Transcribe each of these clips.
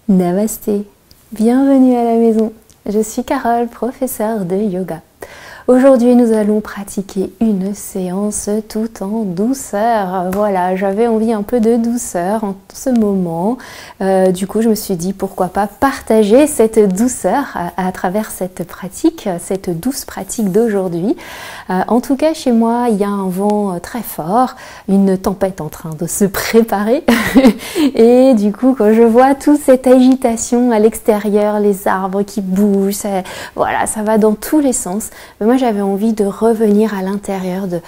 Namasté, bienvenue à la maison. Je suis Carole, professeure de yoga. Aujourd'hui, nous allons pratiquer une séance tout en douceur. Voilà, j'avais envie un peu de douceur en ce moment. Du coup, je me suis dit pourquoi pas partager cette douceur à travers cette pratique, cette douce pratique d'aujourd'hui. En tout cas, chez moi, il y a un vent très fort, une tempête en train de se préparer. Et du coup, quand je vois toute cette agitation à l'extérieur, les arbres qui bougent, voilà, ça va dans tous les sens. Mais moi, j'avais envie de revenir à l'intérieur, de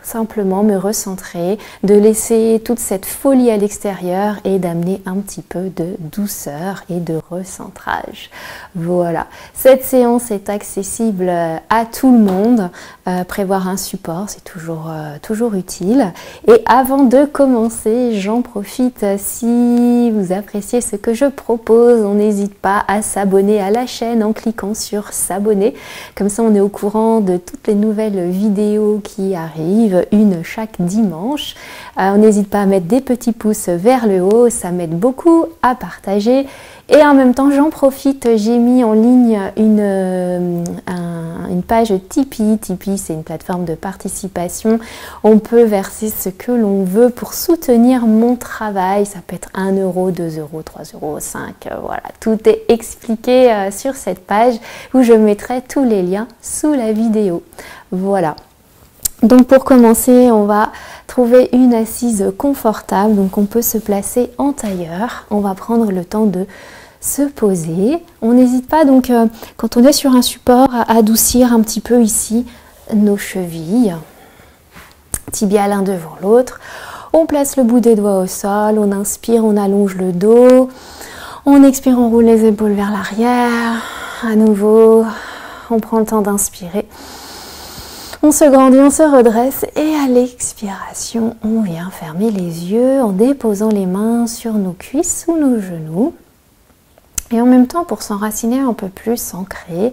simplement me recentrer, de laisser toute cette folie à l'extérieur et d'amener un petit peu de douceur et de recentrage. Voilà, cette séance est accessible à tout le monde. Prévoir un support, c'est toujours utile. Et avant de commencer, j'en profite, si vous appréciez ce que je propose, on n'hésite pas à s'abonner à la chaîne en cliquant sur s'abonner. Comme ça, on est au courant de toutes les nouvelles vidéos qui arrivent, une chaque dimanche. On n'hésite pas à mettre des petits pouces vers le haut, ça m'aide beaucoup à partager. Et en même temps, j'en profite, j'ai mis en ligne une page Tipeee. Tipeee, c'est une plateforme de participation. On peut verser ce que l'on veut pour soutenir mon travail. Ça peut être 1 euro, 2 euros, 3 euros, 5. Voilà, tout est expliqué sur cette page où je mettrai tous les liens sous la vidéo. Voilà. Donc pour commencer, on va trouver une assise confortable. Donc on peut se placer en tailleur. On va prendre le temps de se poser. On n'hésite pas donc quand on est sur un support à adoucir un petit peu ici nos chevilles, tibia l'un devant l'autre. On place le bout des doigts au sol, on inspire, on allonge le dos. On expire, on roule les épaules vers l'arrière. À nouveau, on prend le temps d'inspirer. On se grandit, on se redresse et à l'expiration, on vient fermer les yeux en déposant les mains sur nos cuisses ou nos genoux. Et en même temps, pour s'enraciner un peu plus, ancré,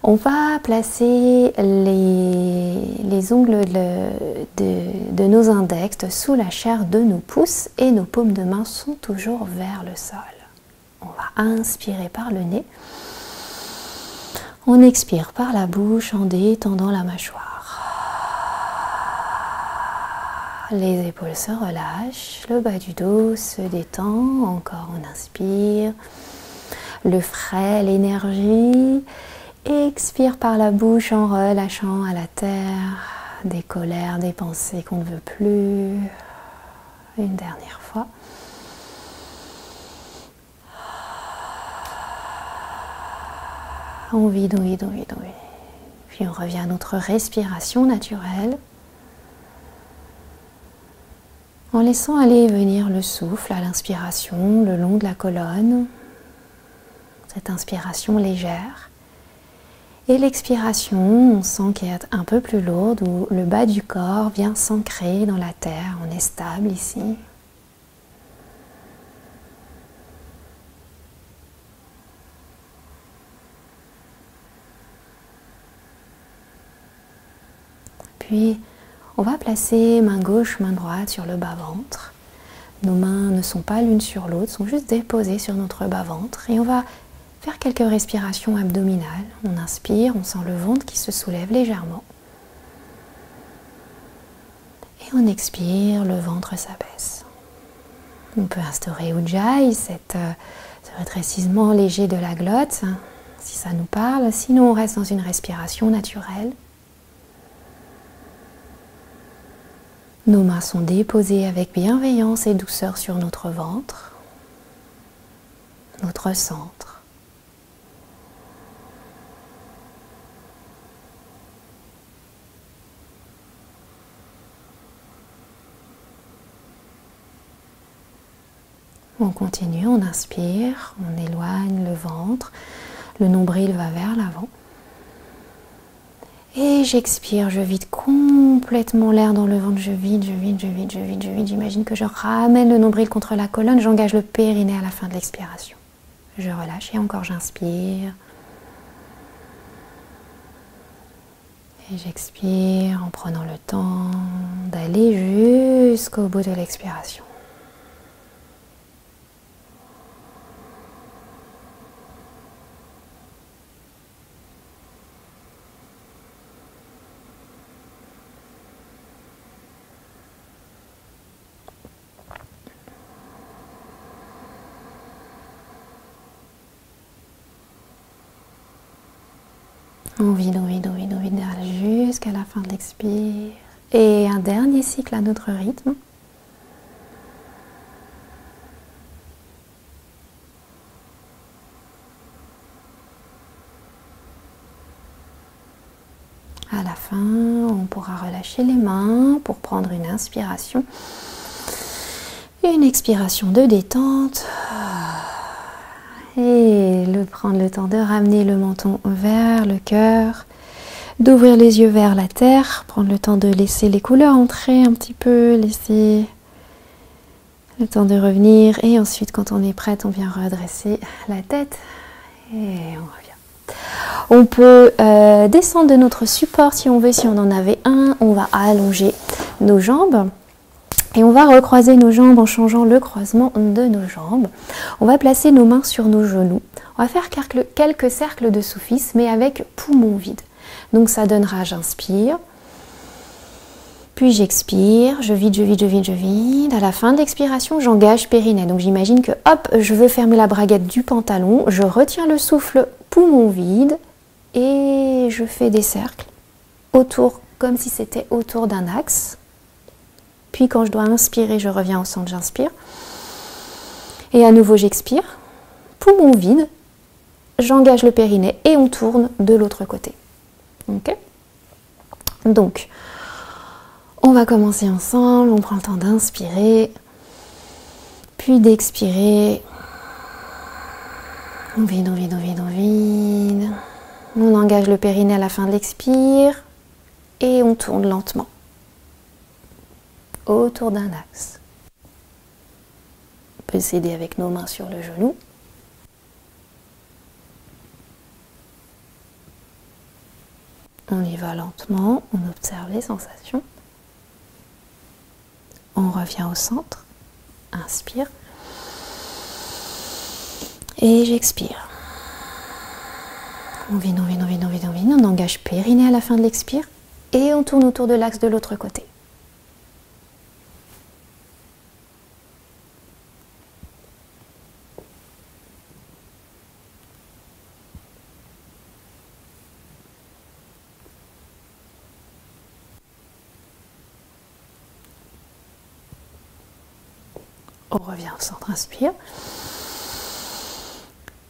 on va placer les ongles de nos index sous la chair de nos pouces et nos paumes de main sont toujours vers le sol. On va inspirer par le nez. On expire par la bouche en détendant la mâchoire. Les épaules se relâchent, le bas du dos se détend. Encore on inspire. Le frais, l'énergie. Expire par la bouche en relâchant à la terre des colères, des pensées qu'on ne veut plus. Une dernière fois. On vide, on vide, on vide, on vide. Puis on revient à notre respiration naturelle. En laissant aller et venir le souffle à l'inspiration le long de la colonne. Cette inspiration légère. Et l'expiration, on sent qu'elle est un peu plus lourde où le bas du corps vient s'ancrer dans la terre. On est stable ici. Puis, on va placer main gauche, main droite sur le bas-ventre. Nos mains ne sont pas l'une sur l'autre, sont juste déposées sur notre bas-ventre. Et on va faire quelques respirations abdominales. On inspire, on sent le ventre qui se soulève légèrement. Et on expire, le ventre s'abaisse. On peut instaurer Ujjayi, ce rétrécissement léger de la glotte, si ça nous parle. Sinon, on reste dans une respiration naturelle. Nos mains sont déposées avec bienveillance et douceur sur notre ventre, notre centre. On continue, on inspire, on éloigne le ventre, le nombril va vers l'avant. Et j'expire, je vide complètement l'air dans le ventre, je vide, je vide, je vide, je vide, je vide. J'imagine que je ramène le nombril contre la colonne, j'engage le périnée à la fin de l'expiration. Je relâche et encore j'inspire. Et j'expire en prenant le temps d'aller jusqu'au bout de l'expiration. On vide, on vide, on vide, on vide jusqu'à la fin de l'expire. Et un dernier cycle à notre rythme. À la fin, on pourra relâcher les mains pour prendre une inspiration. Une expiration de détente. Et prendre le temps de ramener le menton vers le cœur. D'ouvrir les yeux vers la terre. Prendre le temps de laisser les couleurs entrer un petit peu. Laisser le temps de revenir. Et ensuite, quand on est prête, on vient redresser la tête. Et on revient. On peut descendre de notre support si on veut, si on en avait un. On va allonger nos jambes et on va recroiser nos jambes en changeant le croisement de nos jambes. On va placer nos mains sur nos genoux. On va faire quelques cercles de soufis, mais avec poumon vide. Donc ça donnera, j'inspire, puis j'expire, je vide, je vide, je vide, je vide. À la fin de l'expiration, j'engage périnée. Donc j'imagine que hop, je veux fermer la braguette du pantalon, je retiens le souffle, poumon vide. Et je fais des cercles autour, comme si c'était autour d'un axe. Puis quand je dois inspirer, je reviens au centre, j'inspire. Et à nouveau, j'expire. Poumon vide. J'engage le périnée et on tourne de l'autre côté. Ok ? Donc, on va commencer ensemble. On prend le temps d'inspirer. Puis d'expirer. On vide, on vide, on vide, on vide. On engage le périnée à la fin de l'expire et on tourne lentement autour d'un axe. On peut s'aider avec nos mains sur le genou. On y va lentement, on observe les sensations. On revient au centre. Inspire. Et j'expire. On vide, on vide, on vide, on vide, on vide. On engage périnée à la fin de l'expire. Et on tourne autour de l'axe de l'autre côté. On revient au centre, inspire.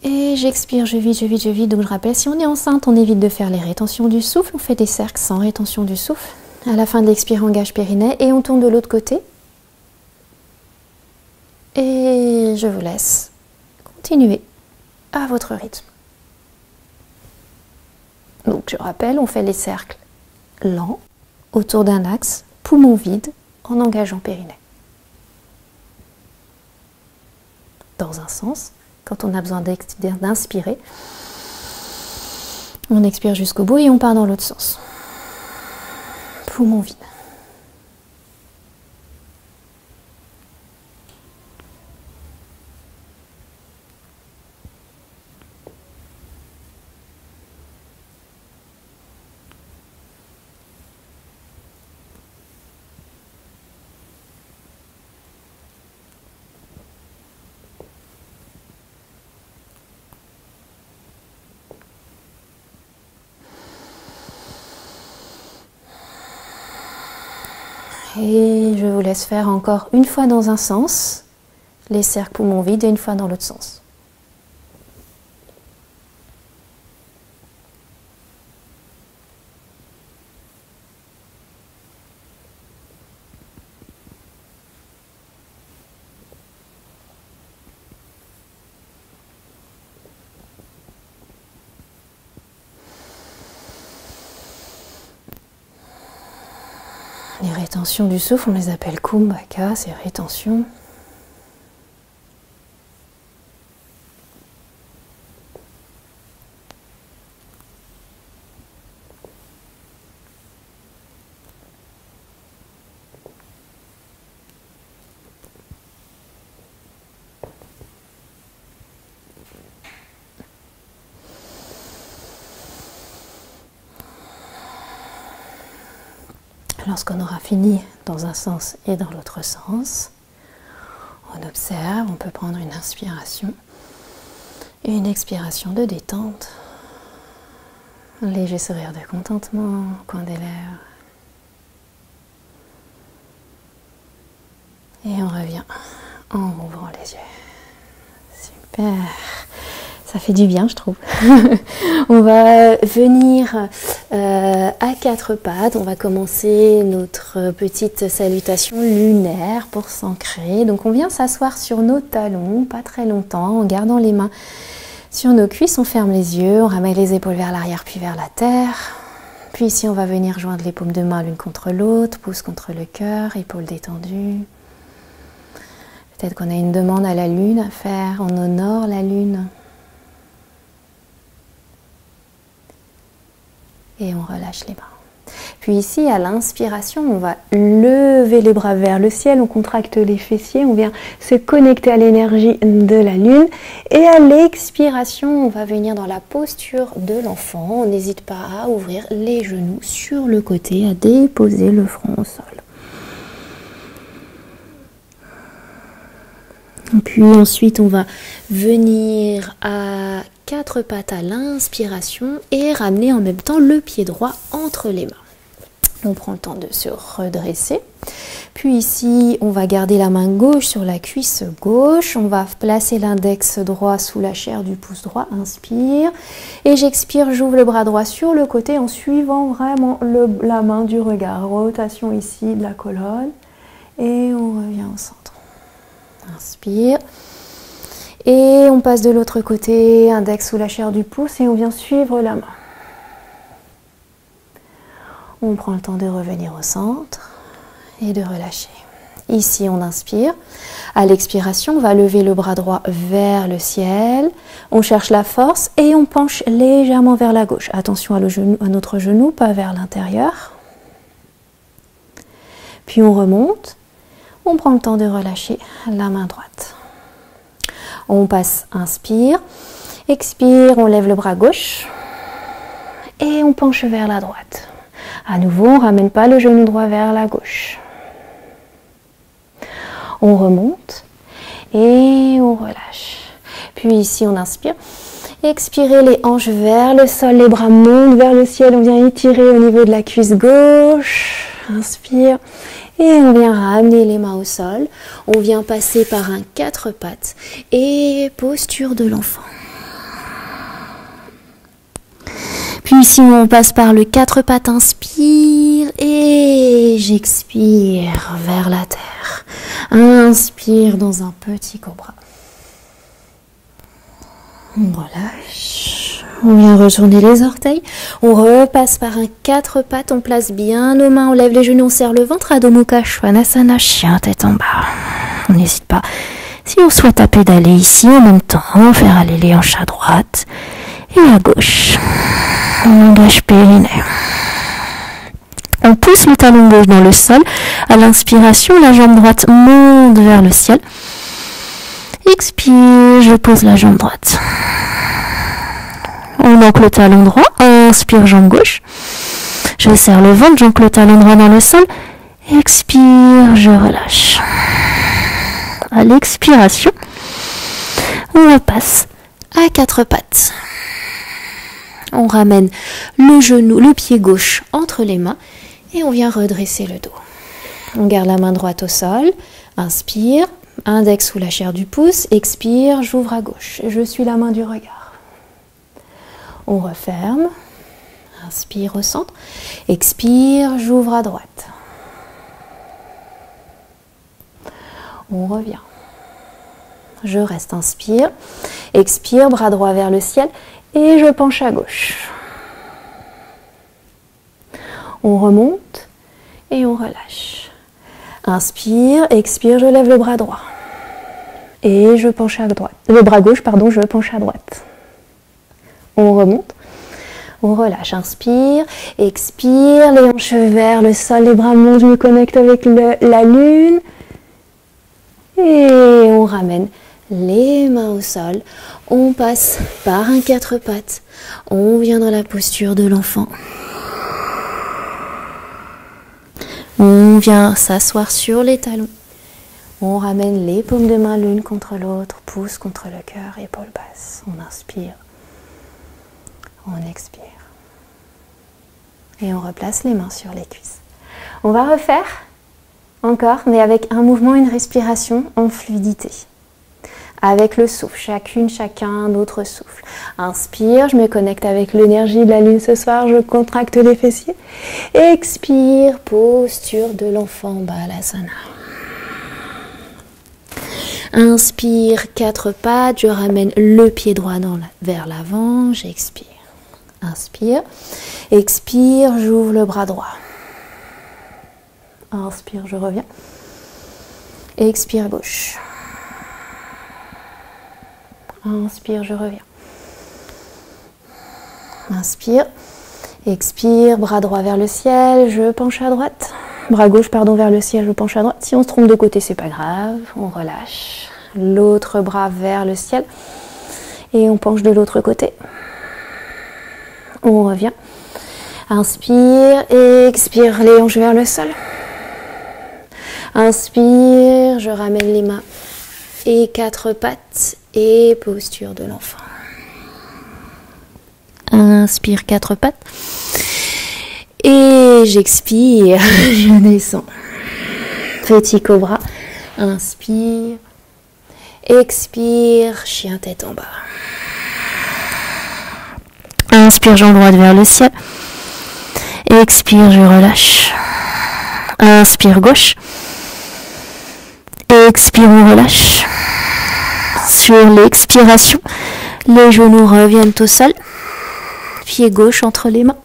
Et j'expire, je vide, je vide, je vide. Donc je rappelle, si on est enceinte, on évite de faire les rétentions du souffle. On fait des cercles sans rétention du souffle. À la fin de l'expire, on engage périnée et on tourne de l'autre côté. Et je vous laisse continuer à votre rythme. Donc je rappelle, on fait les cercles lents, autour d'un axe, poumon vide, en engageant périnée. Dans un sens. Quand on a besoin d'inspirer, on expire jusqu'au bout et on part dans l'autre sens. Poumon vide. Et je vous laisse faire encore une fois dans un sens, les cercles poumons vides, et une fois dans l'autre sens. Les rétentions du souffle, on les appelle kumbhaka, ces rétentions. Lorsqu'on aura fini dans un sens et dans l'autre sens, on observe, on peut prendre une inspiration et une expiration de détente. Un léger sourire de contentement au coin des lèvres. Et on revient en ouvrant les yeux. Super. Ça fait du bien, je trouve. On va venir à quatre pattes. On va commencer notre petite salutation lunaire pour s'ancrer. Donc on vient s'asseoir sur nos talons, pas très longtemps, en gardant les mains sur nos cuisses. On ferme les yeux, on ramène les épaules vers l'arrière puis vers la terre. Puis ici, on va venir joindre les paumes de main l'une contre l'autre, pouce contre le cœur, épaules détendues. Peut-être qu'on a une demande à la lune à faire. On honore la lune. Et on relâche les bras. Puis ici, à l'inspiration, on va lever les bras vers le ciel. On contracte les fessiers. On vient se connecter à l'énergie de la lune. Et à l'expiration, on va venir dans la posture de l'enfant. On n'hésite pas à ouvrir les genoux sur le côté, à déposer le front au sol. Puis ensuite, on va venir à quatre pattes à l'inspiration et ramener en même temps le pied droit entre les mains. On prend le temps de se redresser. Puis ici, on va garder la main gauche sur la cuisse gauche. On va placer l'index droit sous la chair du pouce droit. Inspire. Et j'expire, j'ouvre le bras droit sur le côté en suivant vraiment la main du regard. Rotation ici de la colonne. Et on revient au centre. Inspire. Et on passe de l'autre côté, index sous la chair du pouce et on vient suivre la main. On prend le temps de revenir au centre et de relâcher. Ici, on inspire. À l'expiration, on va lever le bras droit vers le ciel. On cherche la force et on penche légèrement vers la gauche. Attention à notre genou, pas vers l'intérieur. Puis on remonte. On prend le temps de relâcher la main droite. On passe, inspire, expire, on lève le bras gauche et on penche vers la droite. À nouveau, on ne ramène pas le genou droit vers la gauche. On remonte et on relâche. Puis ici, on inspire. Expirez les hanches vers le sol, les bras montent vers le ciel. On vient étirer au niveau de la cuisse gauche. Inspire. Et on vient ramener les mains au sol. On vient passer par un quatre pattes et posture de l'enfant. Puis ici, on passe par le quatre pattes. Inspire et j'expire vers la terre. Inspire dans un petit cobra. On relâche. On vient retourner les orteils. On repasse par un quatre pattes. On place bien nos mains. On lève les genoux. On serre le ventre. Adho Mukha Svanasana, chien tête en bas. On n'hésite pas. Si on souhaite à pédaler ici en même temps, faire aller les hanches à droite et à gauche. Langage périnée. On pousse le talon gauche dans le sol. À l'inspiration, la jambe droite monte vers le ciel. Expire, je pose la jambe droite. On ancre le talon droit, inspire, jambe gauche. Je serre le ventre, j'ancre le talon droit dans le sol. Expire, je relâche. À l'expiration, on repasse à quatre pattes. On ramène le genou, le pied gauche entre les mains et on vient redresser le dos. On garde la main droite au sol, inspire. Index sous la chair du pouce, expire, j'ouvre à gauche. Je suis la main du regard. On referme, inspire au centre, expire, j'ouvre à droite. On revient. Je reste, inspire, expire, bras droit vers le ciel et je penche à gauche. On remonte et on relâche. Inspire, expire, je lève le bras droit. Et je penche à droite. Le bras gauche, pardon, je penche à droite. On remonte. On relâche. Inspire, expire, les hanches vers le sol, les bras montent, je me connecte avec la lune. Et on ramène les mains au sol. On passe par un quatre pattes. On vient dans la posture de l'enfant. On vient s'asseoir sur les talons. On ramène les paumes de main l'une contre l'autre, pouce contre le cœur, épaules basses. On inspire. On expire. Et on replace les mains sur les cuisses. On va refaire encore, mais avec un mouvement, une respiration en fluidité. Avec le souffle, chacun, notre souffle. Inspire, je me connecte avec l'énergie de la lune ce soir, je contracte les fessiers. Expire, posture de l'enfant, Balasana. Inspire, 4 pattes, je ramène le pied droit vers l'avant, j'expire. Inspire, expire, j'ouvre le bras droit. Inspire, je reviens. Expire, gauche. Inspire, je reviens. Inspire, expire, bras droit vers le ciel, je penche à droite. Bras gauche, pardon, vers le ciel, je penche à droite. Si on se trompe de côté, c'est pas grave, on relâche. L'autre bras vers le ciel et on penche de l'autre côté. On revient. Inspire, expire, les hanches vers le sol. Inspire, je ramène les mains et 4 pattes et posture de l'enfant. Inspire, 4 pattes. Et j'expire, je descends. Petit cobra. Inspire. Expire, chien tête en bas. Inspire, jambe droite vers le ciel. Expire, je relâche. Inspire, gauche. Expire, on relâche. Sur l'expiration, les genoux reviennent au sol. Pied gauche entre les mains.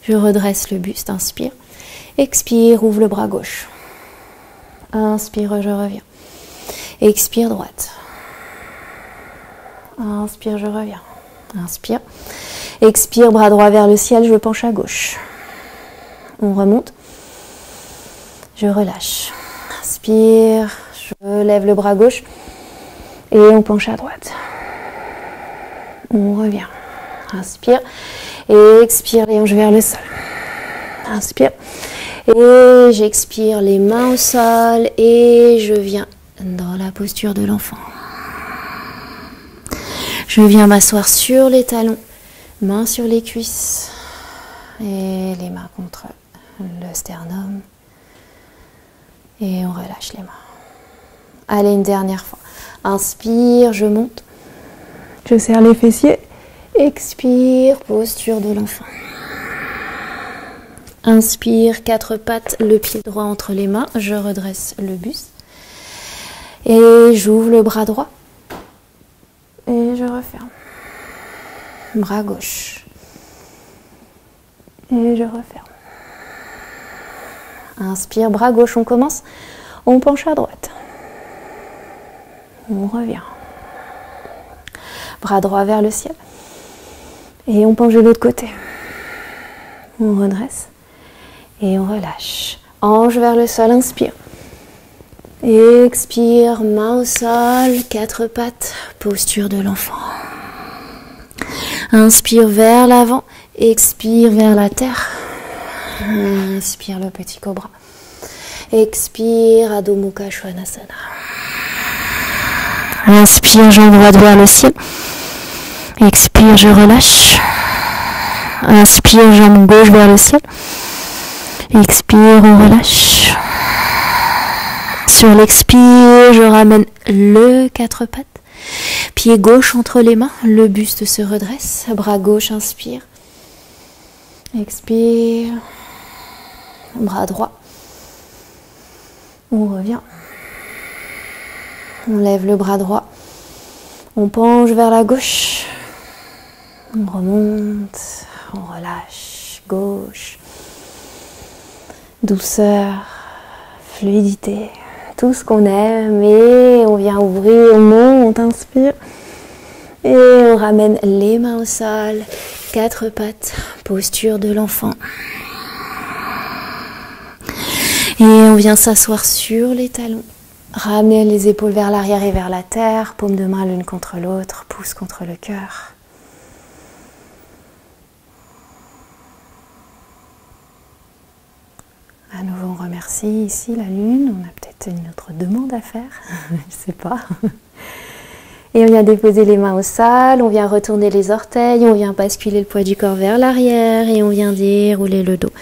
Je redresse le buste, inspire. Expire, ouvre le bras gauche. Inspire, je reviens. Expire, droite. Inspire, je reviens. Inspire. Expire, bras droit vers le ciel, je penche à gauche. On remonte. Je relâche. Inspire, je lève le bras gauche. Et on penche à droite. On revient. Inspire. Et expire, les hanches vers le sol. Inspire. Et j'expire, les mains au sol. Et je viens dans la posture de l'enfant. Je viens m'asseoir sur les talons. Mains sur les cuisses. Et les mains contre le sternum. Et on relâche les mains. Allez, une dernière fois. Inspire, je monte. Je serre les fessiers. Expire, posture de l'enfant. Inspire, 4 pattes, le pied droit entre les mains. Je redresse le buste. Et j'ouvre le bras droit. Et je referme. Bras gauche. Et je referme. Inspire, bras gauche, on commence. On penche à droite. On revient. Bras droit vers le ciel. Et on penche de l'autre côté. On redresse. Et on relâche. Hanche vers le sol, inspire. Expire, main au sol, 4 pattes, posture de l'enfant. Inspire vers l'avant, expire vers la terre. Inspire le petit cobra. Expire, Adho Mukha Svanasana. Inspire, jambe droite vers le ciel. Expire, je relâche. Inspire, jambe gauche vers le ciel. Expire, on relâche. Sur l'expire, je ramène le 4 pattes. Pied gauche entre les mains, le buste se redresse. Bras gauche, inspire. Expire. Bras droit. On revient. On lève le bras droit. On penche vers la gauche. On remonte. On relâche. Gauche. Douceur. Fluidité. Tout ce qu'on aime. Et on vient ouvrir. On monte. On inspire. Et on ramène les mains au sol. 4 pattes. Posture de l'enfant. Et on vient s'asseoir sur les talons. Ramener les épaules vers l'arrière et vers la terre. Paume de main l'une contre l'autre. Pouce contre le cœur. À nouveau, on remercie ici la lune. On a peut-être une autre demande à faire. Je ne sais pas. Et on vient déposer les mains au sol, on vient retourner les orteils, on vient basculer le poids du corps vers l'arrière et on vient dérouler le dos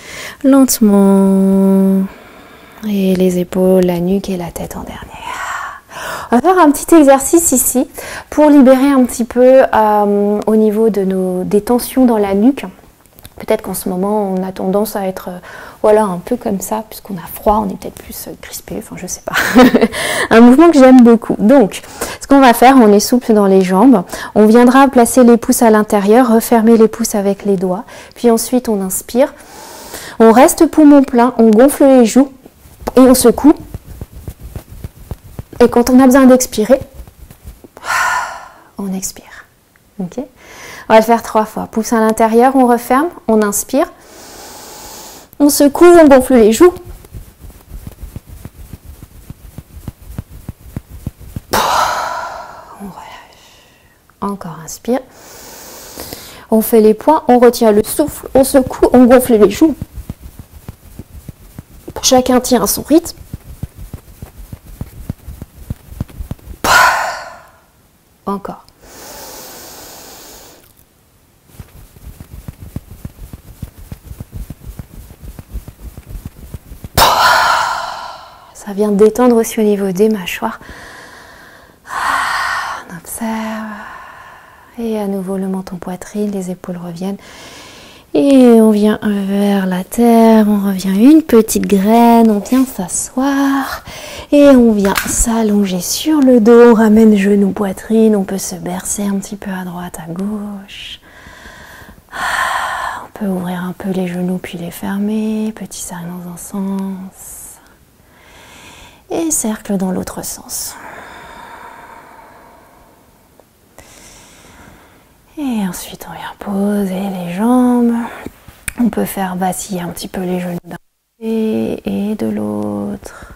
lentement. Et les épaules, la nuque et la tête en dernier. On va faire un petit exercice ici pour libérer un petit peu au niveau de des tensions dans la nuque. Peut-être qu'en ce moment, on a tendance à être voilà, un peu comme ça, puisqu'on a froid, on est peut-être plus crispé, enfin je sais pas. Un mouvement que j'aime beaucoup. Donc, ce qu'on va faire, on est souple dans les jambes. On viendra placer les pouces à l'intérieur, refermer les pouces avec les doigts. Puis ensuite, on inspire. On reste poumon plein, on gonfle les joues et on secoue. Et quand on a besoin d'expirer, on expire. Ok ? On va le faire 3 fois. Pouce à l'intérieur, on referme, on inspire. On secoue, on gonfle les joues. On relâche. Encore inspire. On fait les poings, on retient le souffle, on secoue, on gonfle les joues. Chacun tient à son rythme. Encore. Ça vient détendre aussi au niveau des mâchoires. On observe. Et à nouveau le menton poitrine, les épaules reviennent. Et on vient vers la terre, on revient une petite graine, on vient s'asseoir. Et on vient s'allonger sur le dos, on ramène genoux, poitrine, on peut se bercer un petit peu à droite, à gauche. On peut ouvrir un peu les genoux puis les fermer, petit cercle dans un sens. Et cercle dans l'autre sens. Et ensuite on vient poser les jambes. On peut faire vaciller un petit peu les genoux d'un côté et de l'autre.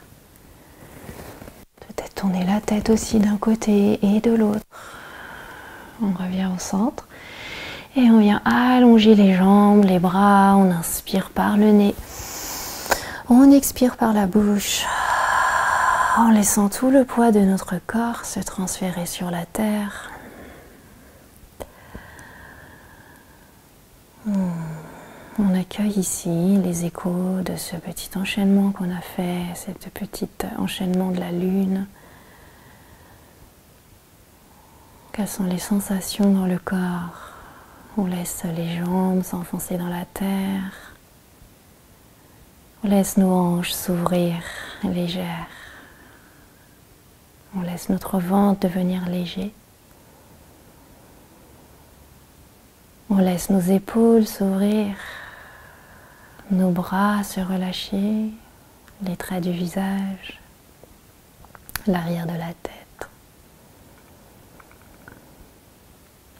Peut-être tourner la tête aussi d'un côté et de l'autre. On revient au centre. Et on vient allonger les jambes, les bras. On inspire par le nez. On expire par la bouche. En laissant tout le poids de notre corps se transférer sur la terre. On accueille ici les échos de ce petit enchaînement qu'on a fait, ce petit enchaînement de la lune. Quelles sont les sensations dans le corps? On laisse les jambes s'enfoncer dans la terre. On laisse nos hanches s'ouvrir légères. On laisse notre ventre devenir léger. On laisse nos épaules s'ouvrir, nos bras se relâcher, les traits du visage, l'arrière de la tête.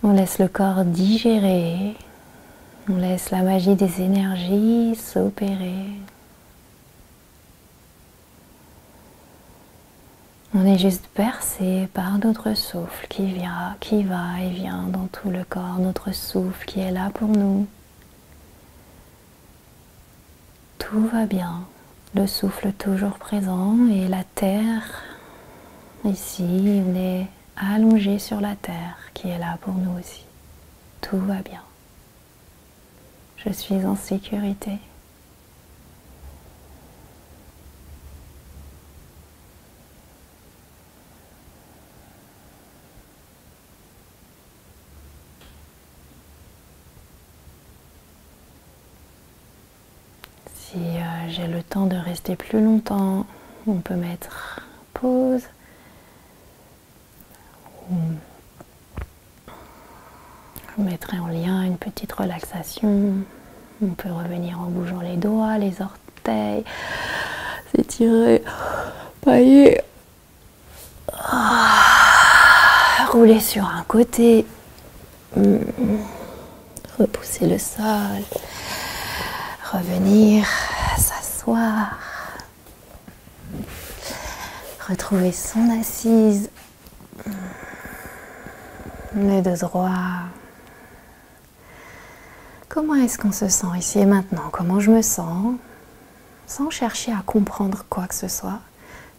On laisse le corps digérer, on laisse la magie des énergies s'opérer. On est juste bercé par notre souffle qui va et vient dans tout le corps, notre souffle qui est là pour nous. Tout va bien, le souffle toujours présent et la terre, ici on est allongé sur la terre qui est là pour nous aussi. Tout va bien. Je suis en sécurité. Si j'ai le temps de rester plus longtemps, on peut mettre pause. Je mettrai en lien une petite relaxation. On peut revenir en bougeant les doigts, les orteils, s'étirer, pailler, rouler sur un côté, repousser le sol. Revenir, s'asseoir, retrouver son assise, les deux droits. Comment est-ce qu'on se sent ici et maintenant? Comment je me sens? Sans chercher à comprendre quoi que ce soit,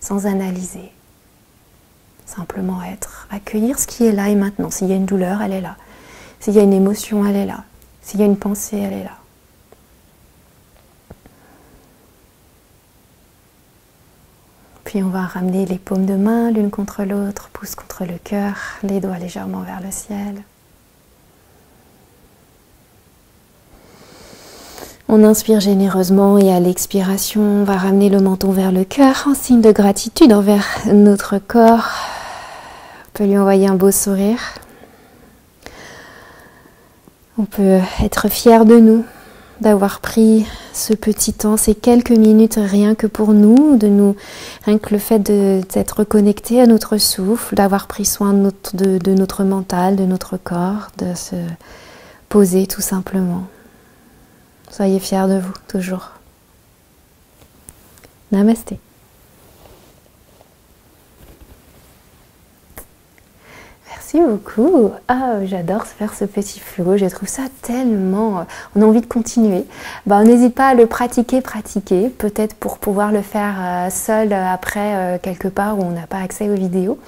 sans analyser. Simplement être, accueillir ce qui est là et maintenant. S'il y a une douleur, elle est là. S'il y a une émotion, elle est là. S'il y a une pensée, elle est là. Puis on va ramener les paumes de main l'une contre l'autre, pouce contre le cœur, les doigts légèrement vers le ciel. On inspire généreusement et à l'expiration, on va ramener le menton vers le cœur en signe de gratitude envers notre corps. On peut lui envoyer un beau sourire. On peut être fier de nous, d'avoir pris ce petit temps, ces quelques minutes rien que pour nous, rien que le fait d'être connecté à notre souffle, d'avoir pris soin de notre mental, de notre corps, de se poser tout simplement. Soyez fiers de vous, toujours. Namasté. Merci beaucoup. Ah, j'adore faire ce petit flow. Je trouve ça tellement... On a envie de continuer. On n'hésite pas à le pratiquer. Peut-être pour pouvoir le faire seul après, quelque part où on n'a pas accès aux vidéos.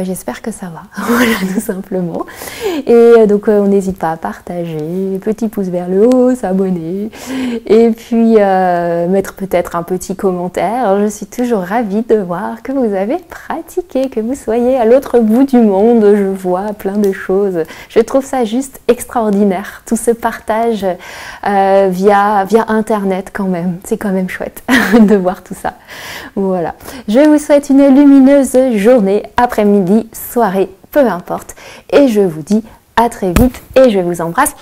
J'espère que ça va, voilà, tout simplement. Et donc on n'hésite pas à partager, petit pouce vers le haut, s'abonner, et puis mettre peut-être un petit commentaire. Je suis toujours ravie de voir que vous avez pratiqué, que vous soyez à l'autre bout du monde. Je vois plein de choses. Je trouve ça juste extraordinaire, tout ce partage via Internet quand même. C'est quand même chouette de voir tout ça. Voilà. Je vous souhaite une lumineuse journée, après-midi, soirée, peu importe. Et je vous dis à très vite et je vous embrasse